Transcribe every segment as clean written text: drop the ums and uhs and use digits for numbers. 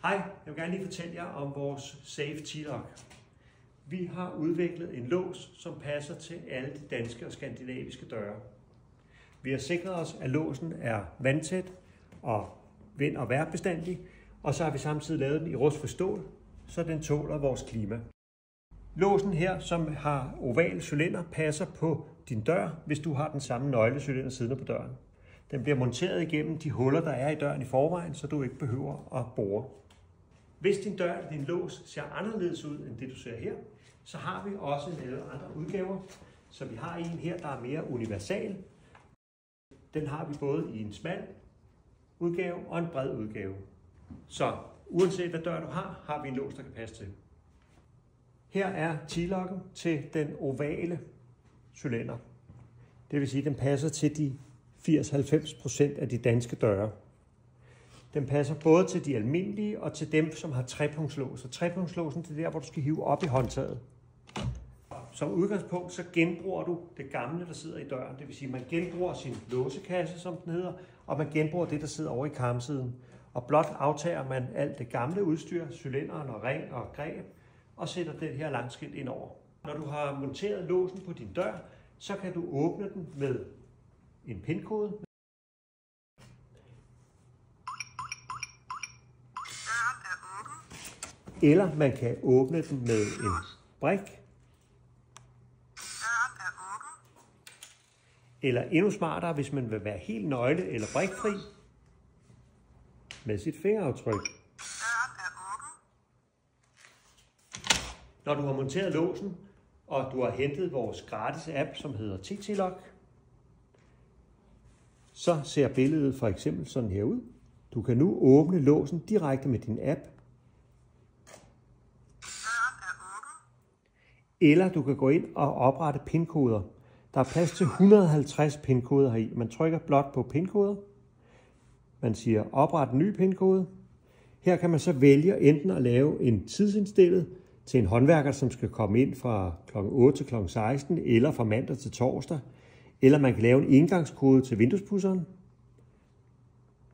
Hej, jeg vil gerne lige fortælle jer om vores Safe T-Lock. Vi har udviklet en lås, som passer til alle de danske og skandinaviske døre. Vi har sikret os, at låsen er vandtæt og vind- og vejrbestandig, og så har vi samtidig lavet den i rustfrit stål, så den tåler vores klima. Låsen her, som har oval cylinder, passer på din dør, hvis du har den samme nøglecylinder siddende på døren. Den bliver monteret igennem de huller, der er i døren i forvejen, så du ikke behøver at bore. Hvis din dør eller din lås ser anderledes ud end det, du ser her, så har vi også lavet andre udgaver. Så vi har en her, der er mere universal. Den har vi både i en smal udgave og en bred udgave. Så uanset hvad dør du har vi en lås, der kan passe til. Her er T-locken til den ovale cylinder. Det vil sige, at den passer til de 80-90% af de danske døre. Den passer både til de almindelige og til dem, som har trepunktslås. Og trepunktslåsen, det er der, hvor du skal hive op i håndtaget. Som udgangspunkt, så genbruger du det gamle, der sidder i døren. Det vil sige, at man genbruger sin låsekasse, som den hedder, og man genbruger det, der sidder over i karmsiden. Og blot aftager man alt det gamle udstyr, cylinderen og ring og greb, og sætter det her langskilt ind over. Når du har monteret låsen på din dør, så kan du åbne den med en pinkode. Eller man kan åbne den med en brik. Eller endnu smartere, hvis man vil være helt nøgle- eller brikfri, med sit fingeraftryk. Når du har monteret låsen, og du har hentet vores gratis app, som hedder T-Lock, så ser billedet for eksempel sådan her ud. Du kan nu åbne låsen direkte med din app. Eller du kan gå ind og oprette pinkoder. Der er plads til 150 pinkoder heri. Man trykker blot på pinkoder. Man siger opret en ny pinkode. Her kan man så vælge enten at lave en tidsindstillet til en håndværker, som skal komme ind fra kl. 8 til kl. 16, eller fra mandag til torsdag. Eller man kan lave en engangskode til vinduespudseren.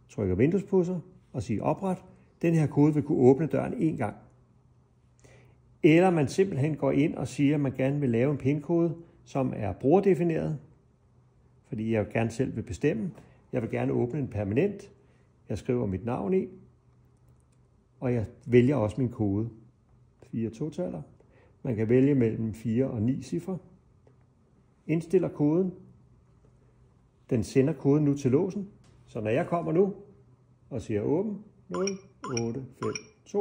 Trykker vinduespudser og siger opret. Den her kode vil kunne åbne døren en gang. Eller man simpelthen går ind og siger, at man gerne vil lave en pinkode, som er brugerdefineret. Fordi jeg gerne selv vil bestemme. Jeg vil gerne åbne en permanent. Jeg skriver mit navn i. Og jeg vælger også min kode. 4 totaller. Man kan vælge mellem 4 og 9 cifre. Indstiller koden. Den sender koden nu til låsen. Så når jeg kommer nu og siger åben 0, 8, 5, 2,